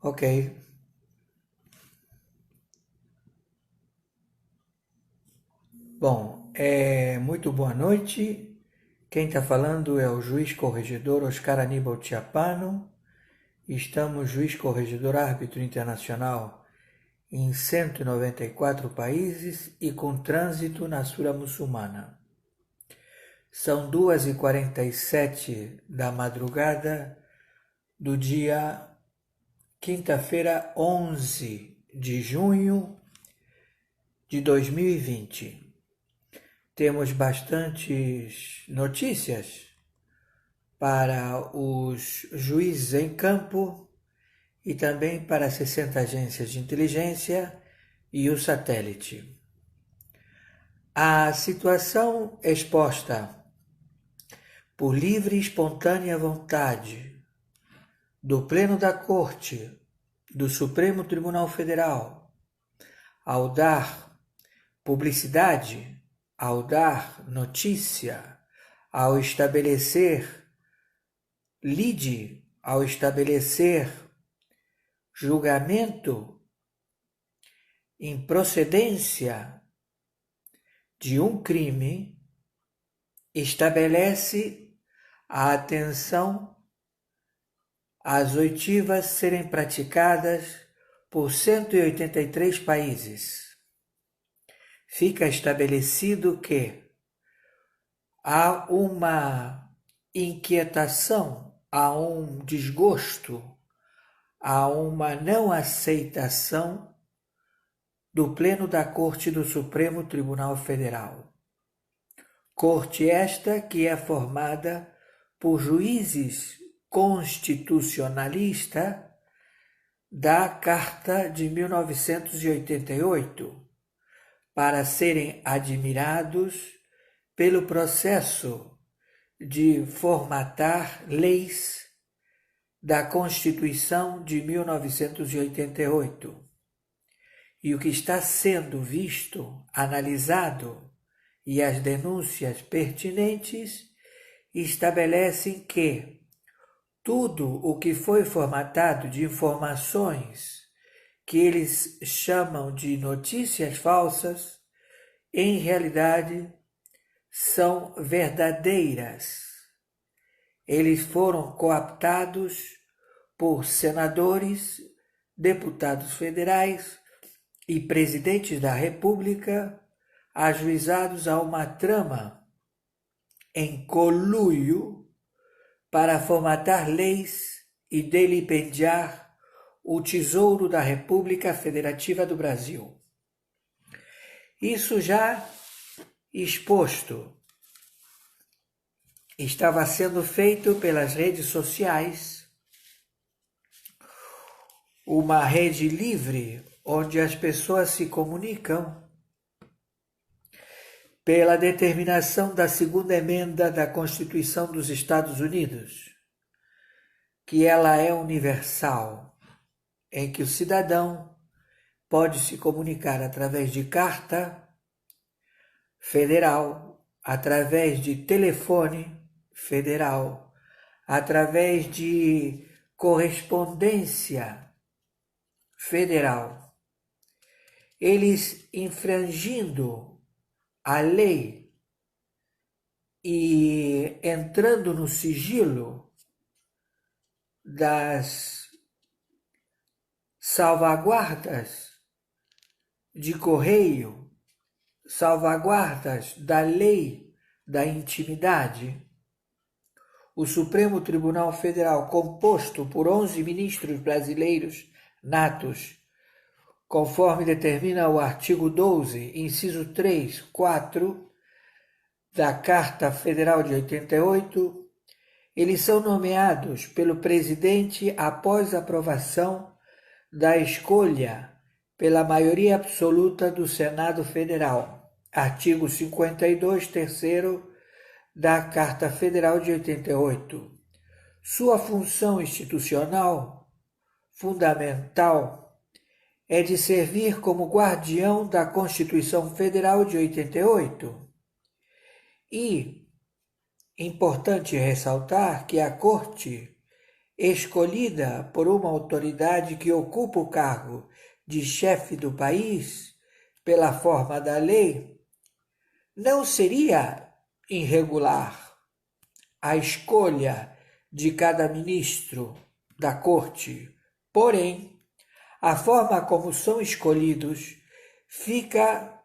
Ok. Bom, muito boa noite. Quem está falando é o juiz corregedor Oscar Aníbal Chiapano. Estamos juiz corregedor árbitro internacional em 194 países e com trânsito na Sura Muçulmana. São 2h47 da madrugada do dia quinta-feira, 11 de junho de 2020. Temos bastantes notícias para os juízes em campo e também para as 60 agências de inteligência e o satélite. A situação exposta por livre e espontânea vontade do Pleno da Corte do Supremo Tribunal Federal, ao dar publicidade, ao dar notícia, ao estabelecer lide, ao estabelecer julgamento em procedência de um crime, estabelece a atenção às oitivas serem praticadas por 183 países. Fica estabelecido que há uma inquietação, há um desgosto, há uma não aceitação do Pleno da Corte do Supremo Tribunal Federal. Corte esta que é formada por juízes constitucionalistas da Carta de 1988, para serem admirados pelo processo de formatar leis da Constituição de 1988. E o que está sendo visto, analisado, e as denúncias pertinentes estabelecem que tudo o que foi formatado de informações que eles chamam de notícias falsas, em realidade são verdadeiras. Eles foram cooptados por senadores, deputados federais e presidentes da República, ajuizados a uma trama em conluio para formatar leis e delipendiar o Tesouro da República Federativa do Brasil. Isso já exposto, estava sendo feito pelas redes sociais, uma rede livre onde as pessoas se comunicam pela determinação da segunda emenda da Constituição dos Estados Unidos, que ela é universal, em que o cidadão pode se comunicar através de carta federal, através de telefone federal, através de correspondência federal. Eles infringindo a lei e entrando no sigilo das salvaguardas de correio, salvaguardas da lei da intimidade, o Supremo Tribunal Federal, composto por 11 ministros brasileiros natos, conforme determina o artigo 12, inciso 3, 4 da Carta Federal de 88, eles são nomeados pelo presidente após aprovação da escolha pela maioria absoluta do Senado Federal, artigo 52, terceiro da Carta Federal de 88. Sua função institucional fundamental é de servir como guardião da Constituição Federal de 88. E importante ressaltar que a Corte escolhida por uma autoridade que ocupa o cargo de chefe do país, pela forma da lei, não seria irregular a escolha de cada ministro da corte. Porém, a forma como são escolhidos fica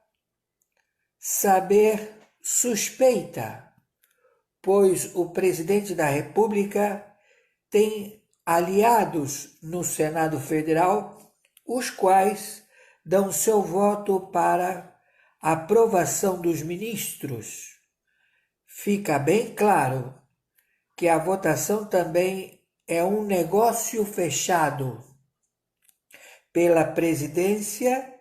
saber suspeita, pois o presidente da República tem aliados no Senado Federal, os quais dão seu voto para a aprovação dos ministros. Fica bem claro que a votação também é um negócio fechado pela presidência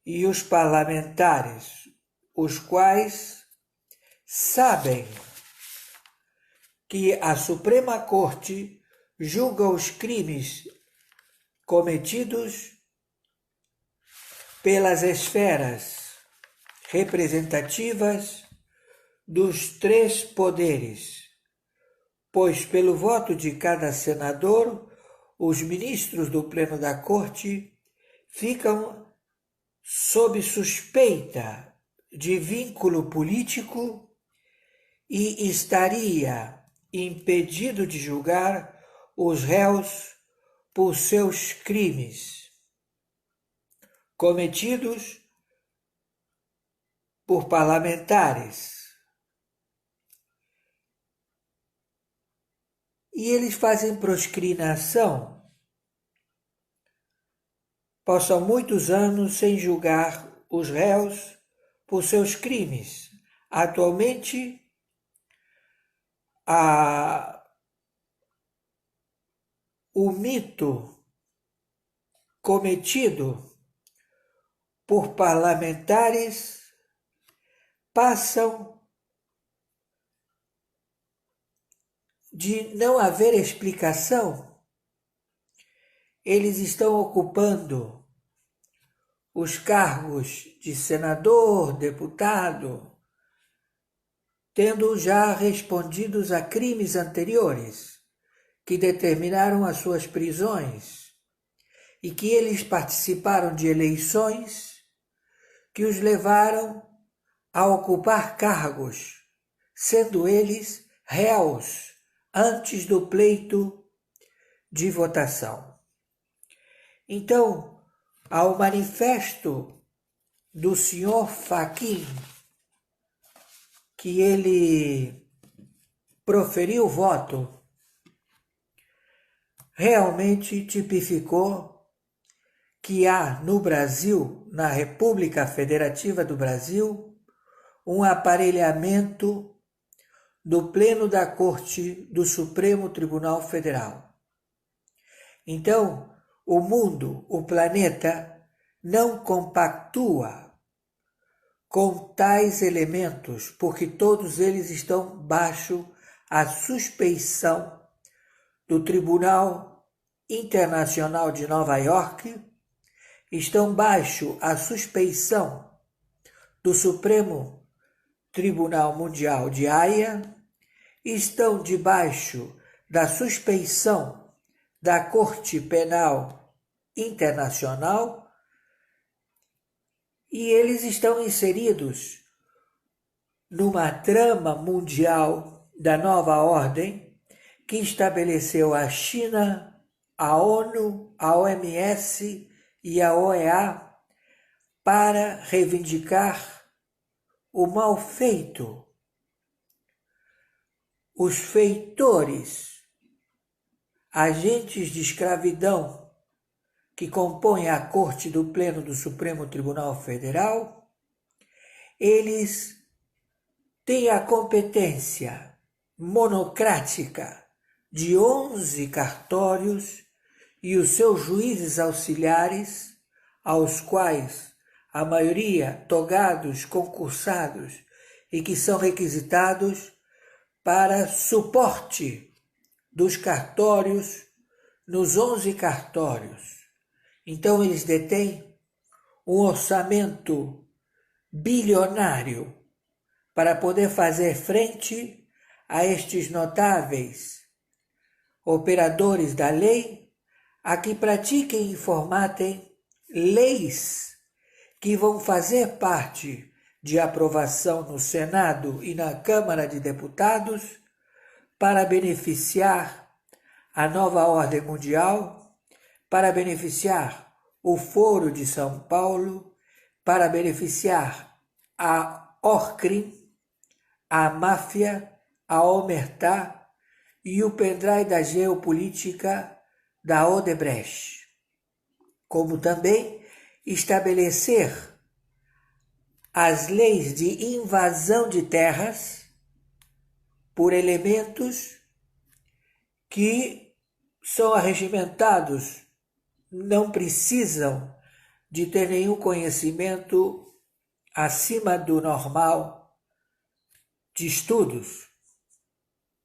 e os parlamentares, os quais sabem que a Suprema Corte julga os crimes cometidos pelas esferas representativas dos três poderes, pois pelo voto de cada senador, os ministros do Pleno da Corte ficam sob suspeita de vínculo político e estaria impedido de julgar os réus por seus crimes cometidos por parlamentares. E eles fazem proscrição. Passam muitos anos sem julgar os réus por seus crimes. Atualmente, o mito cometido por parlamentares passam de não haver explicação. Eles estão ocupando os cargos de senador, deputado, tendo já respondidos a crimes anteriores que determinaram as suas prisões e que eles participaram de eleições que os levaram a ocupar cargos, sendo eles réus antes do pleito de votação. Então, ao manifesto do senhor Fachin, que ele proferiu voto, realmente tipificou que há no Brasil, na República Federativa do Brasil, um aparelhamento do Pleno da Corte do Supremo Tribunal Federal. Então, o mundo, o planeta, não compactua com tais elementos, porque todos eles estão baixo a suspeição do Tribunal Internacional de Nova York, estão baixo a suspeição do Supremo Tribunal Mundial de Haia, estão debaixo da suspeição da Corte Penal Internacional e eles estão inseridos numa trama mundial da nova ordem que estabeleceu a China, a ONU, a OMS e a OEA para reivindicar o mal feito. Os feitores, agentes de escravidão que compõem a Corte do Pleno do Supremo Tribunal Federal, eles têm a competência monocrática de 11 cartórios e os seus juízes auxiliares, aos quais a maioria togados, concursados e que são requisitados para suporte dos cartórios nos 11 cartórios. Então eles detêm um orçamento bilionário para poder fazer frente a estes notáveis operadores da lei a que pratiquem e formatem leis que vão fazer parte de aprovação no Senado e na Câmara de Deputados para beneficiar a nova ordem mundial, para beneficiar o Foro de São Paulo, para beneficiar a Orcrim, a máfia, a Omertá e o pendrive da geopolítica da Odebrecht, como também estabelecer as leis de invasão de terras por elementos que são arregimentados, não precisam de ter nenhum conhecimento acima do normal de estudos,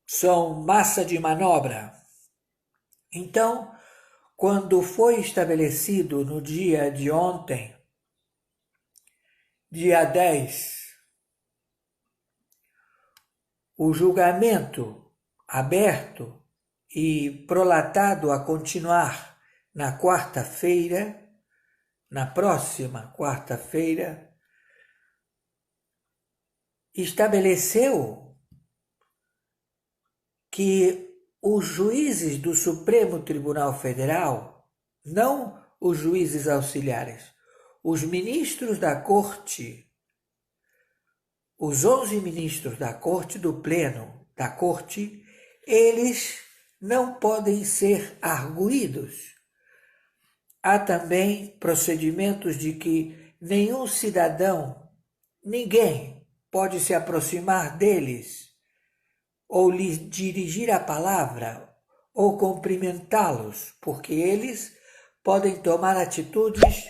são massa de manobra. Então, quando foi estabelecido no dia de ontem, dia 10, o julgamento aberto e prolatado a continuar na quarta-feira, na próxima quarta-feira, estabeleceu que os juízes do Supremo Tribunal Federal, não os juízes auxiliares, os ministros da Corte, os 11 ministros da Corte, do Pleno da Corte, eles não podem ser arguidos. Há também procedimentos de que nenhum cidadão, ninguém pode se aproximar deles ou lhes dirigir a palavra ou cumprimentá-los, porque eles podem tomar atitudes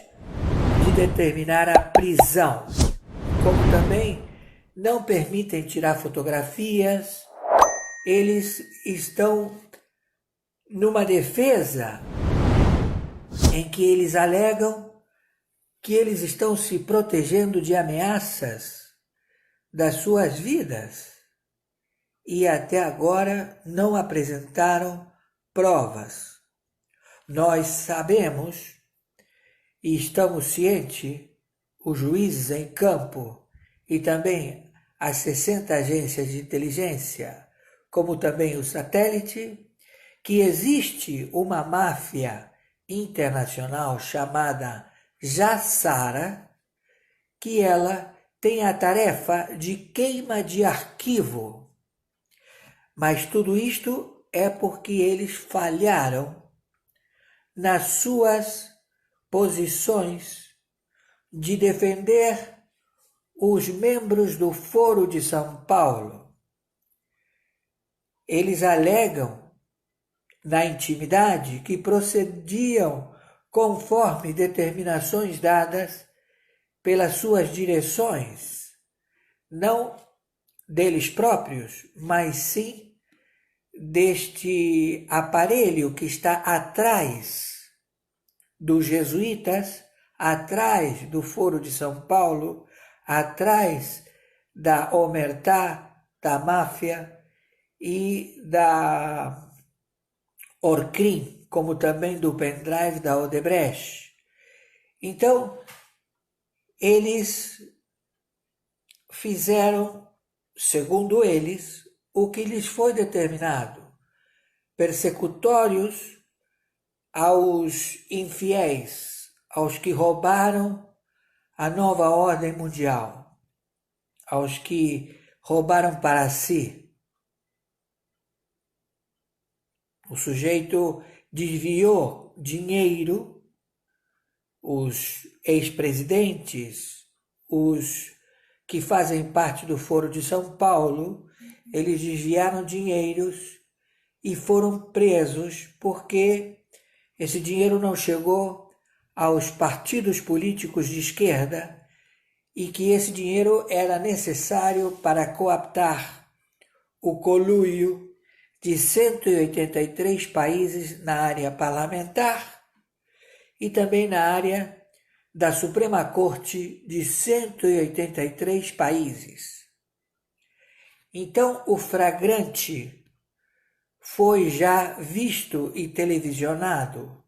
de determinar a prisão, como também não permitem tirar fotografias. Eles estão numa defesa em que eles alegam que eles estão se protegendo de ameaças das suas vidas e até agora não apresentaram provas. Nós sabemos e estamos cientes, os juízes em campo e também as 60 agências de inteligência, como também o satélite, que existe uma máfia internacional chamada Jassara, que ela tem a tarefa de queima de arquivo. Mas tudo isto é porque eles falharam nas suas posições de defender os membros do Foro de São Paulo. Eles alegam na intimidade que procediam conforme determinações dadas pelas suas direções, não deles próprios, mas sim deste aparelho que está atrás dos jesuítas, atrás do Foro de São Paulo, atrás da Omertá, da máfia e da Orcrim, como também do pendrive da Odebrecht. Então, eles fizeram, segundo eles, o que lhes foi determinado, persecutórios aos infiéis, aos que roubaram a nova ordem mundial, aos que roubaram para si. O sujeito desviou dinheiro, os ex-presidentes, os que fazem parte do Foro de São Paulo, eles desviaram dinheiros e foram presos porque esse dinheiro não chegou aos partidos políticos de esquerda e que esse dinheiro era necessário para coaptar o conluio de 183 países na área parlamentar e também na área da Suprema Corte de 183 países. Então, o flagrante foi já visto e televisionado,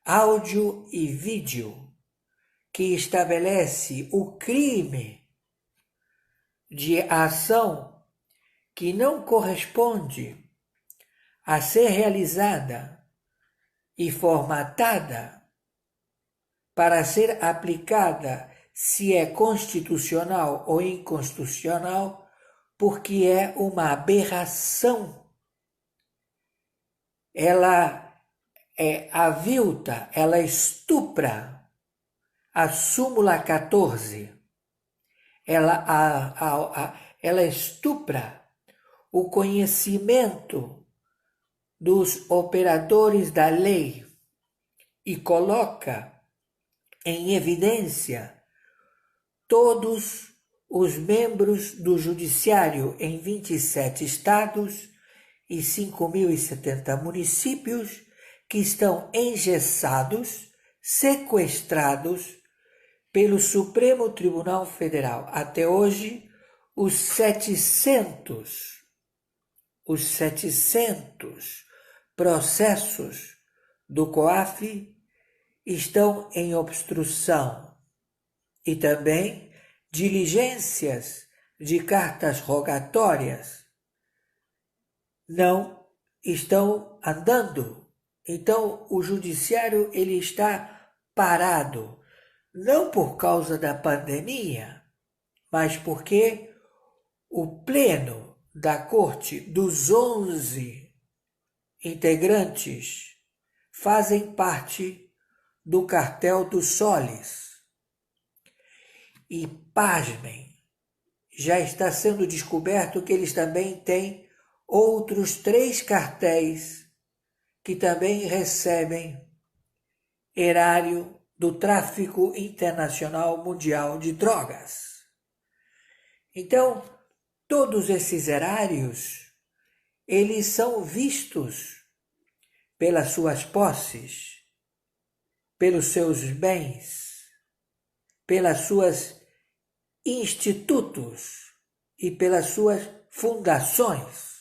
áudio e vídeo, que estabelece o crime de ação que não corresponde a ser realizada e formatada para ser aplicada, se é constitucional ou inconstitucional, porque é uma aberração. Ela avilta, ela estupra a súmula 14. Ela estupra o conhecimento dos operadores da lei e coloca em evidência todos os membros do judiciário em 27 estados e 5.070 municípios que estão engessados, sequestrados pelo Supremo Tribunal Federal. Até hoje, os 700 processos do COAF estão em obstrução e também diligências de cartas rogatórias não estão andando. Então, o judiciário ele está parado, não por causa da pandemia, mas porque o pleno da corte, dos 11 integrantes, fazem parte do cartel dos soles. E, pasmem, já está sendo descoberto que eles também têm outros 3 cartéis que também recebem erário do tráfico internacional mundial de drogas. Então, todos esses erários, eles são vistos pelas suas posses, pelos seus bens, pelas suas institutos e pelas suas fundações,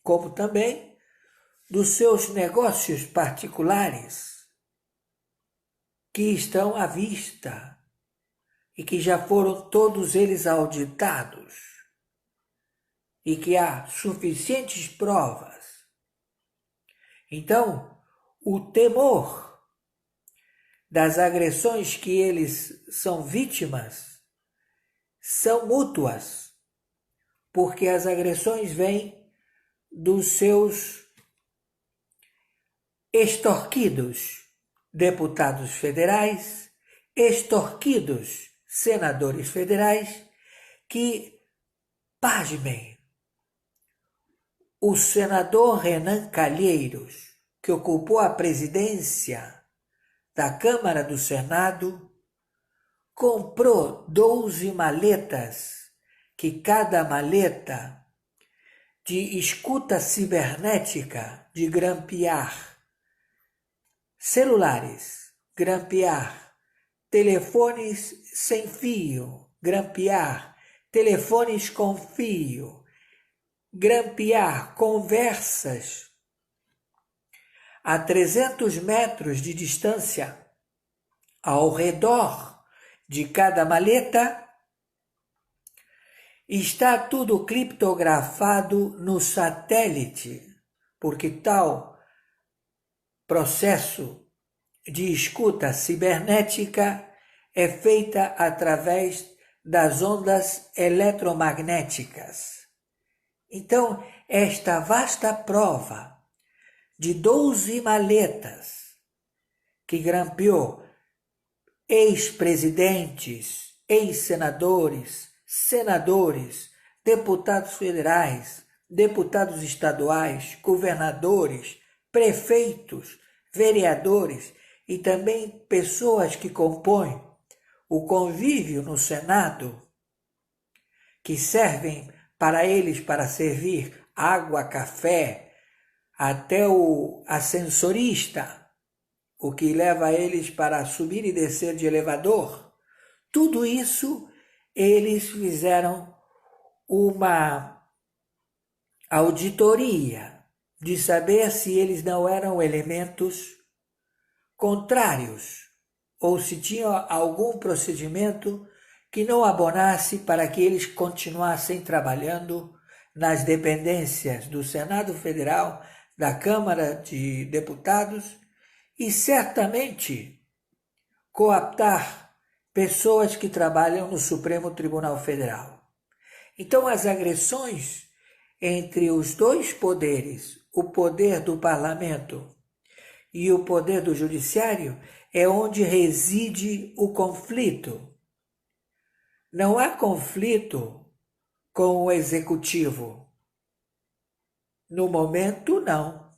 como também dos seus negócios particulares, que estão à vista e que já foram todos eles auditados e que há suficientes provas. Então, o temor das agressões que eles são vítimas são mútuas, porque as agressões vêm dos seus extorquidos deputados federais, extorquidos senadores federais, que, pasmem, o senador Renan Calheiros, que ocupou a presidência da Câmara do Senado, comprou 12 maletas, que cada maleta de escuta cibernética, de grampear celulares, grampear telefones sem fio, grampear telefones com fio, grampear conversas a 300 metros de distância ao redor de cada maleta. Está tudo criptografado no satélite, porque tal processo de escuta cibernética é feita através das ondas eletromagnéticas. Então, esta vasta prova de 12 maletas que grampeou ex-presidentes, ex-senadores, senadores, deputados federais, deputados estaduais, governadores, prefeitos, vereadores e também pessoas que compõem o convívio no Senado, que servem para eles para servir água, café, até o ascensorista, o que leva eles para subir e descer de elevador. Tudo isso eles fizeram uma auditoria de saber se eles não eram elementos contrários ou se tinha algum procedimento que não abonasse para que eles continuassem trabalhando nas dependências do Senado Federal, da Câmara de Deputados e certamente coaptar pessoas que trabalham no Supremo Tribunal Federal. Então, as agressões entre os dois poderes, o poder do parlamento e o poder do judiciário, é onde reside o conflito. Não há conflito com o executivo. No momento, não.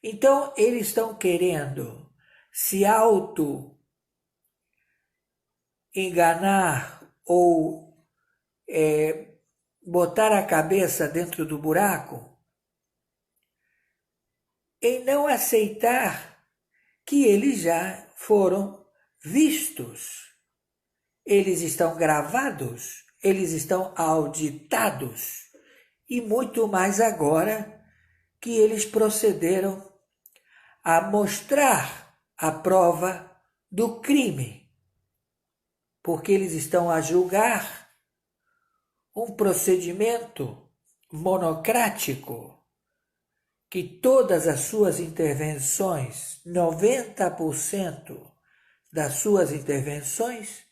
Então, eles estão querendo se auto-enganar ou botar a cabeça dentro do buraco em não aceitar que eles já foram vistos. Eles estão gravados, eles estão auditados e muito mais agora que eles procederam a mostrar a prova do crime, porque eles estão a julgar um procedimento monocrático que todas as suas intervenções, 90% das suas intervenções,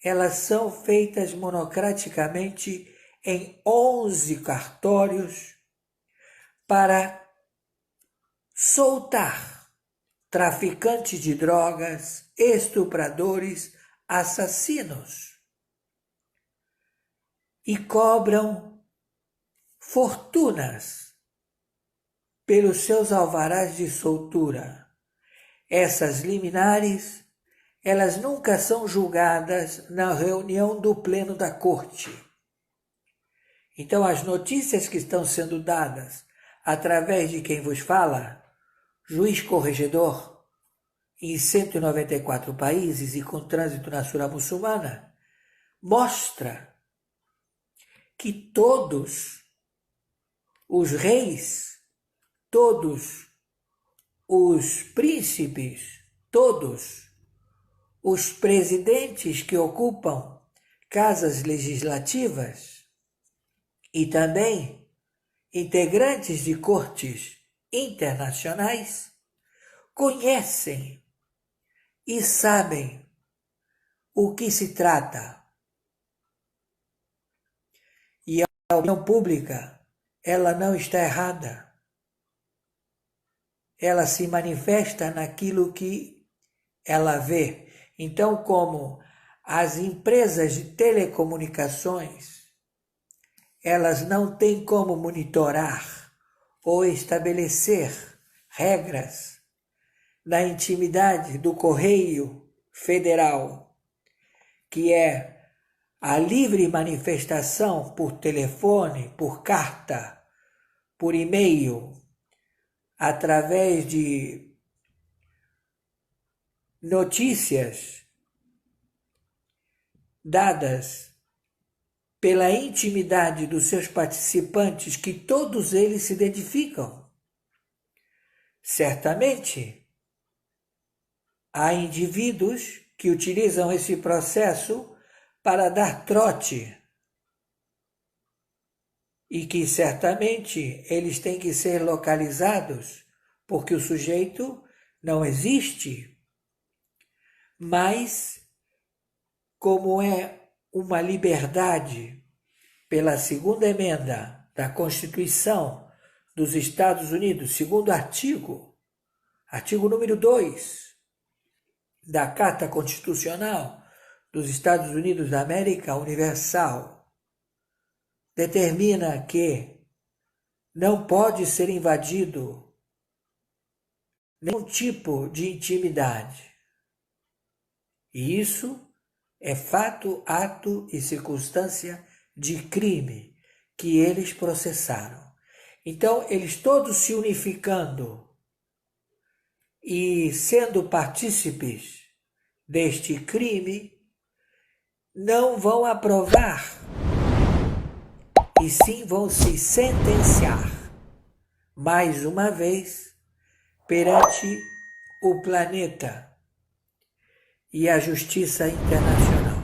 elas são feitas monocraticamente em 11 cartórios para soltar traficantes de drogas, estupradores, assassinos. E cobram fortunas pelos seus alvarás de soltura. Essas liminares, elas nunca são julgadas na reunião do pleno da corte. Então, as notícias que estão sendo dadas através de quem vos fala, juiz corregedor, em 194 países e com trânsito na Sura Muçulmana, mostra que todos os reis, todos os príncipes, todos os presidentes que ocupam casas legislativas e também integrantes de cortes internacionais conhecem e sabem o que se trata. E a opinião pública, ela não está errada. Ela se manifesta naquilo que ela vê. Então, como as empresas de telecomunicações, elas não têm como monitorar ou estabelecer regras na intimidade do Correio Federal, que é a livre manifestação por telefone, por carta, por e-mail, através de notícias dadas pela intimidade dos seus participantes, que todos eles se identificam. Certamente, há indivíduos que utilizam esse processo para dar trote e que certamente eles têm que ser localizados porque o sujeito não existe. Mas, como é uma liberdade pela segunda emenda da Constituição dos Estados Unidos, segundo artigo número 2 da Carta Constitucional dos Estados Unidos da América Universal, determina que não pode ser invadido nenhum tipo de intimidade. E isso é fato, ato e circunstância de crime que eles processaram. Então, eles todos se unificando e sendo partícipes deste crime, não vão aprovar e sim vão se sentenciar, mais uma vez, perante o planeta e a justiça internacional.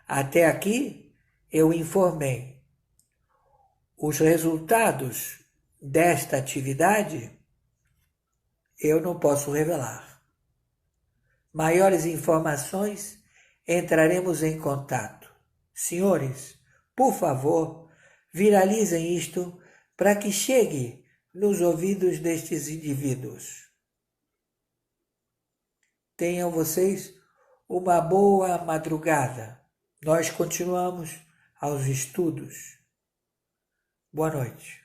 Até aqui eu informei. Os resultados desta atividade eu não posso revelar. Maiores informações entraremos em contato. Senhores, por favor, viralizem isto para que chegue nos ouvidos destes indivíduos. Tenham vocês uma boa madrugada. Nós continuamos aos estudos. Boa noite.